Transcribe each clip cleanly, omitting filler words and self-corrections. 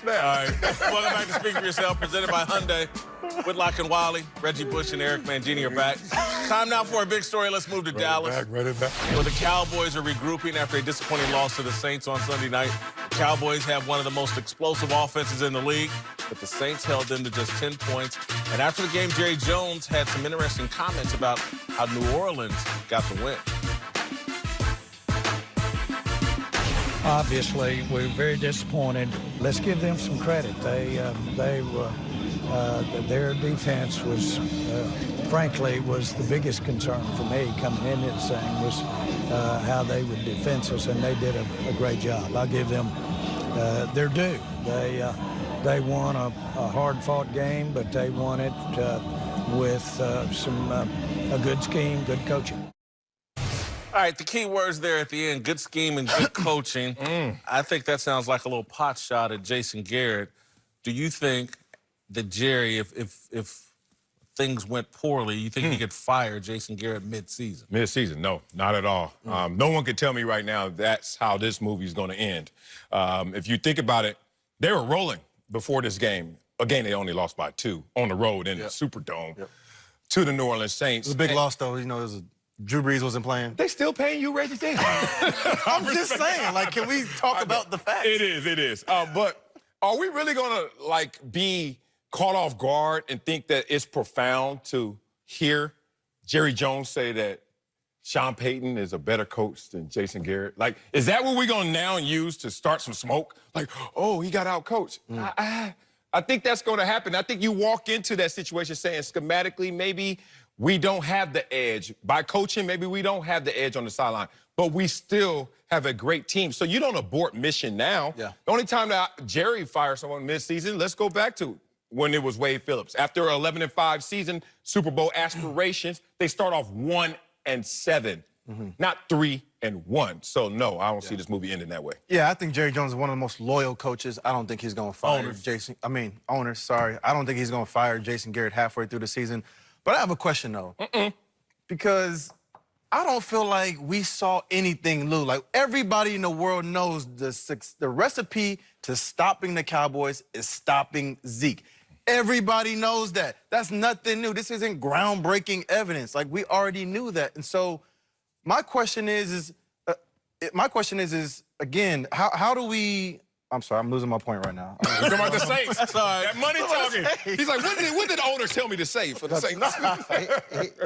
All right. Welcome back to Speak For Yourself, presented by Hyundai. Whitlock and Wiley, Reggie Bush and Eric Mangini are back. Time now for a big story. Let's move to Dallas. Run it back. Where the Cowboys are regrouping after a disappointing loss to the Saints on Sunday night. The Cowboys have one of the most explosive offenses in the league, but the Saints held them to just 10 points. And after the game, Jerry Jones had some interesting comments about how New Orleans got the win. Obviously, we're very disappointed. Let's give them some credit. Their defense was, frankly, was the biggest concern for me coming in this thing was how they would defend us, and they did a great job. I'll give them their due. They won a hard-fought game, but they won it with a good scheme, good coaching. All right, the key words there at the end, good scheme and good coaching. I think that sounds like a little pot shot at Jason Garrett. Do you think that Jerry, if things went poorly, you think he could fire Jason Garrett mid-season? Mid-season, no, not at all. No one can tell me right now that's how this movie's going to end. If you think about it, they were rolling before this game. Again, they only lost by 2 on the road in the Superdome to the New Orleans Saints. It was a big loss, though. You know, Drew Brees wasn't playing. They still paying you, Reggie? I'm just saying, like, can we talk about the facts? It is. But are we really going to, like, be caught off guard and think that it's profound to hear Jerry Jones say that Sean Payton is a better coach than Jason Garrett? Like, is that what we're going to now use to start some smoke? Like, oh, he got out-coached. I think that's going to happen. I think you walk into that situation saying schematically maybe we don't have the edge. By coaching, maybe we don't have the edge on the sideline, but we still have a great team. So you don't abort mission now. The only time that Jerry fired someone mid-season, let's go back to when it was Wade Phillips. After an 11-5 season, Super Bowl aspirations, they start off 1-7, not 3-1. So no, I don't see this movie ending that way. Yeah, I think Jerry Jones is one of the most loyal coaches. I don't think he's going to fire owners, sorry. I don't think he's going to fire Jason Garrett halfway through the season. But I have a question, though. Because I don't feel like we saw anything new. Like, everybody in the world knows the recipe to stopping the Cowboys is stopping Zeke. Everybody knows that. That's nothing new. This isn't groundbreaking evidence. Like, we already knew that. And so my question is again, how do we... I'm sorry, I'm losing my point right now. We're talking about the Saints. Sorry. That money talking. He's like, what did the owners tell me to say for the Saints?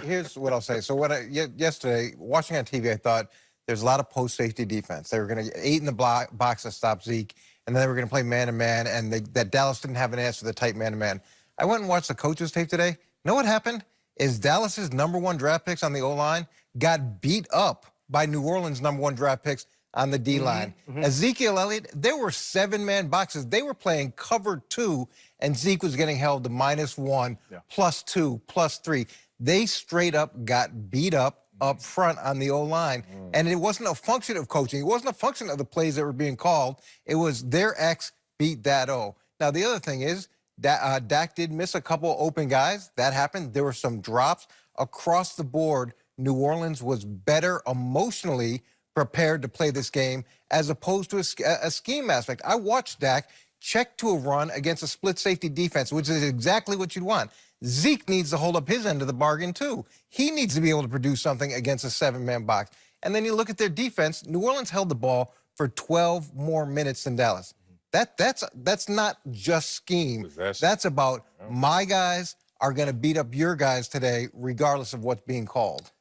Here's what I'll say. So yesterday, watching on TV, I thought there's a lot of post-safety defense. They were going to get 8 in the box to stop Zeke, and then they were going to play man-to-man, and that Dallas didn't have an answer for the tight man-to-man. I went and watched the coaches' tape today. You know what happened? Is Dallas's #1 draft picks on the O-line got beat up by New Orleans' #1 draft picks on the D-line. Ezekiel Elliott, there were 7-man boxes. They were playing cover 2, and Zeke was getting held to -1, +2, +3. They straight up got beat up front on the O-line, and it wasn't a function of coaching. It wasn't a function of the plays that were being called. It was their X beat that O. Now, the other thing is that Dak did miss a couple open guys. That happened. There were some drops. Across the board, New Orleans was better emotionally prepared to play this game as opposed to a scheme aspect. I watched Dak check to a run against a split safety defense, which is exactly what you'd want. Zeke needs to hold up his end of the bargain, too. He needs to be able to produce something against a 7-man box. And then you look at their defense. New Orleans held the ball for 12 more minutes than Dallas. That's not just scheme. That's about my guys are going to beat up your guys today, regardless of what's being called.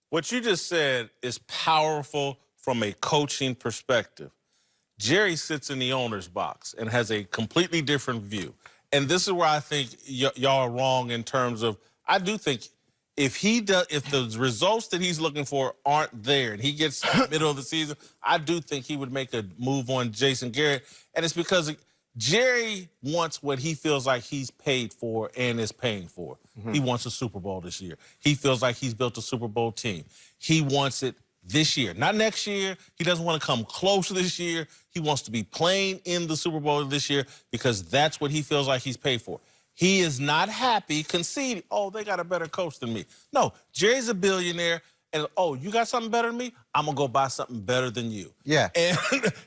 What you just said is powerful from a coaching perspective. Jerry sits in the owner's box and has a completely different view. And this is where I think y'all are wrong in terms of, I do think if the results that he's looking for aren't there and he gets in the middle of the season, I do think he would make a move on Jason Garrett. And it's because Jerry wants what he feels like he's paid for and is paying for. He wants a Super Bowl this year. He feels like he's built a Super Bowl team. He wants it this year, not next year. He doesn't want to come close this year. He wants to be playing in the Super Bowl this year because that's what he feels like he's paid for. He is not happy conceding, oh, they got a better coach than me. No, Jerry's a billionaire, and, oh, you got something better than me? I'm going to go buy something better than you. Yeah. And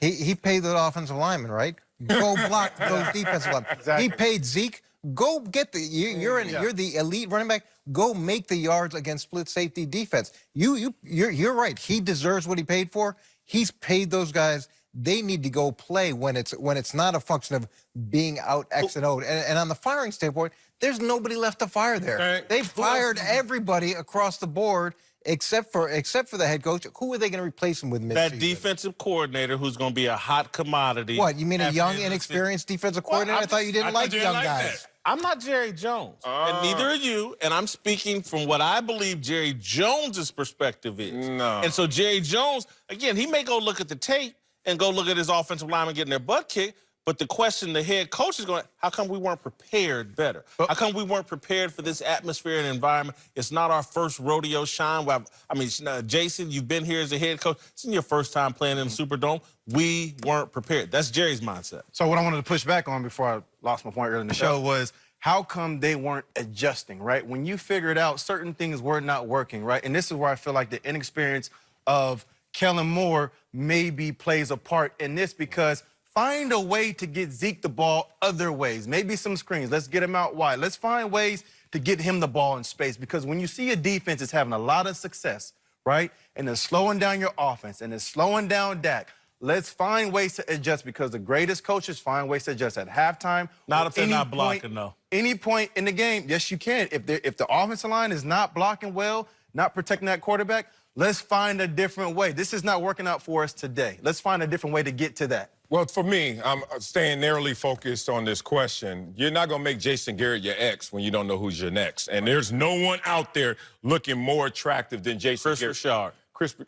he paid that offensive lineman, right? Go block those defensive linemen. Exactly. He paid Zeke. Go get you're the elite running back. Go make the yards against split safety defense. You're right. He deserves what he paid for. He's paid those guys. They need to go play when it's not a function of being out X and O. And on the firing standpoint, there's nobody left to fire there. They've fired everybody across the board except for the head coach. Who are they going to replace him with mid-season? That defensive coordinator who's going to be a hot commodity. What, you mean a young, inexperienced defensive coordinator? I thought you didn't like young guys. I'm not Jerry Jones, and neither are you, and I'm speaking from what I believe Jerry Jones's perspective is. No. And so Jerry Jones, again, he may go look at the tape and go look at his offensive lineman getting their butt kicked, but the question the head coach is going, how come we weren't prepared better? How come we weren't prepared for this atmosphere and environment? It's not our first rodeo, Sean. I mean, Jason, you've been here as a head coach. This is your first time playing in the Superdome. We weren't prepared. That's Jerry's mindset. So what I wanted to push back on before I lost my point earlier in the show was how come they weren't adjusting, right? When you figured out certain things were not working, right? And this is where I feel like the inexperience of Kellen Moore maybe plays a part in this, because find a way to get Zeke the ball other ways. Maybe some screens. Let's get him out wide. Let's find ways to get him the ball in space, because when you see a defense is having a lot of success, right, and it's slowing down your offense and it's slowing down Dak, let's find ways to adjust, because the greatest coaches find ways to adjust at halftime. Not if they're not blocking, though. Any point in the game, yes, you can. If the offensive line is not blocking well, not protecting that quarterback, let's find a different way. This is not working out for us today. Let's find a different way to get to that. Well, for me, I'm staying narrowly focused on this question. You're not going to make Jason Garrett your ex when you don't know who's your next. And there's no one out there looking more attractive than Jason Garrett. Chris Richard.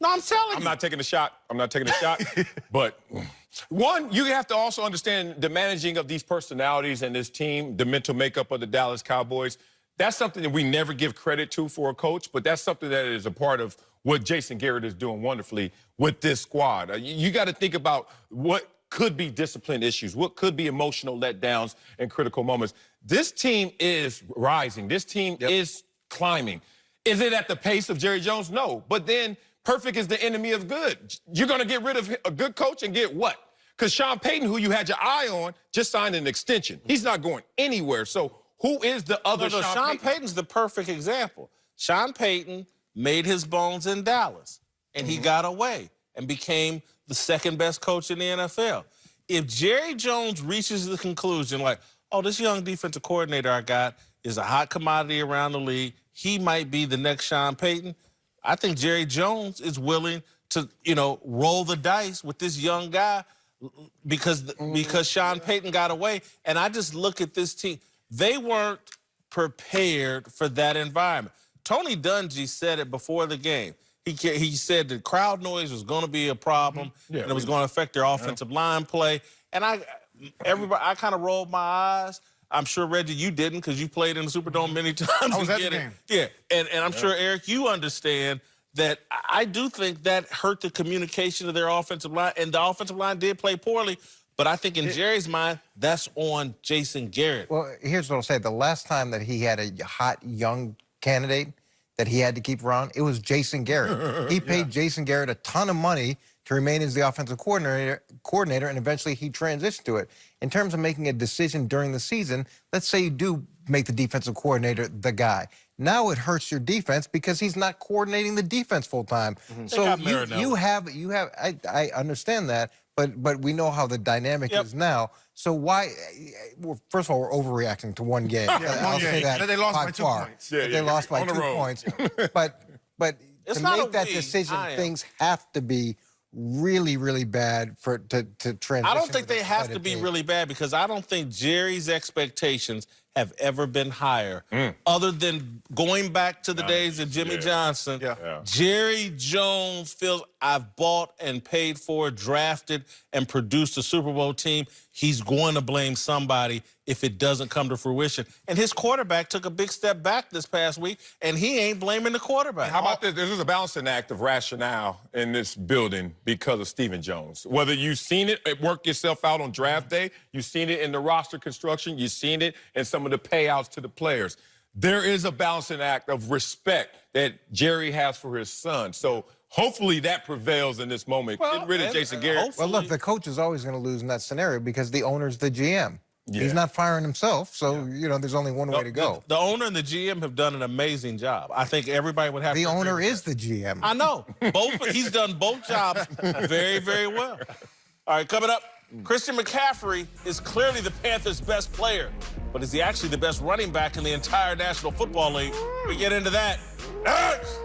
No, I'm telling you. I'm not taking a shot. I'm not taking a shot. But one, you have to also understand the managing of these personalities and this team, the mental makeup of the Dallas Cowboys. That's something that we never give credit to for a coach, but that's something that is a part of what Jason Garrett is doing wonderfully with this squad. You got to think about what could be discipline issues, what could be emotional letdowns and critical moments. This team is rising. This team is climbing. Is it at the pace of Jerry Jones? No. But then perfect is the enemy of good. You're going to get rid of a good coach and get what? Because Sean Payton, who you had your eye on, just signed an extension. He's not going anywhere. So who is the other Sean Payton's the perfect example. Sean Payton made his bones in Dallas, and he got away and became the second best coach in the NFL. If Jerry Jones reaches the conclusion like, oh, this young defensive coordinator I got is a hot commodity around the league, he might be the next Sean Payton, I think Jerry Jones is willing to, roll the dice with this young guy because Sean Payton got away. And I just look at this team. They weren't prepared for that environment. Tony Dungy said it before the game. He said the crowd noise was going to be a problem, and it was going to affect their offensive line play. And I kind of rolled my eyes. I'm sure, Reggie, you didn't, because you played in the Superdome many times. I was at the game. Yeah, and I'm sure, Eric, you understand that I do think that hurt the communication of their offensive line, and the offensive line did play poorly. But I think in Jerry's mind, that's on Jason Garrett. Well, here's what I'll say. The last time that he had a hot, young candidate that he had to keep around, it was Jason Garrett. He paid Jason Garrett a ton of money to remain as the offensive coordinator, and eventually he transitioned to it. In terms of making a decision during the season, let's say you do make the defensive coordinator the guy. Now it hurts your defense because he's not coordinating the defense full time. So I understand that, but we know how the dynamic is now. So why? Well, first of all, we're overreacting to one game. I'll say that. They lost by 2 points. They lost by 2 points. But to make that decision, things have to be really, really bad to transition. I don't think they have to be really bad, because I don't think Jerry's expectations have ever been higher. Other than going back to the days of Jimmy Johnson, Jerry Jones feels I've bought and paid for, drafted, and produced a Super Bowl team. He's going to blame somebody if it doesn't come to fruition. And his quarterback took a big step back this past week, and he ain't blaming the quarterback. How about this? There's a balancing act of rationale in this building because of Stephen Jones. Whether you've seen it work itself out on draft day, you've seen it in the roster construction, you've seen it in some of the payouts to the players. There is a balancing act of respect that Jerry has for his son. So Hopefully that prevails in this moment. Get rid of Jason Garrett. Well, look, the coach is always going to lose in that scenario because the owner's the GM. Yeah. He's not firing himself, so, you know, there's only one way to go. The owner and the GM have done an amazing job. I think everybody would have The to agree owner with is that. the GM. I know. He's done both jobs very, very well. All right, coming up, Christian McCaffrey is clearly the Panthers' best player, but is he actually the best running back in the entire National Football League? We get into that next.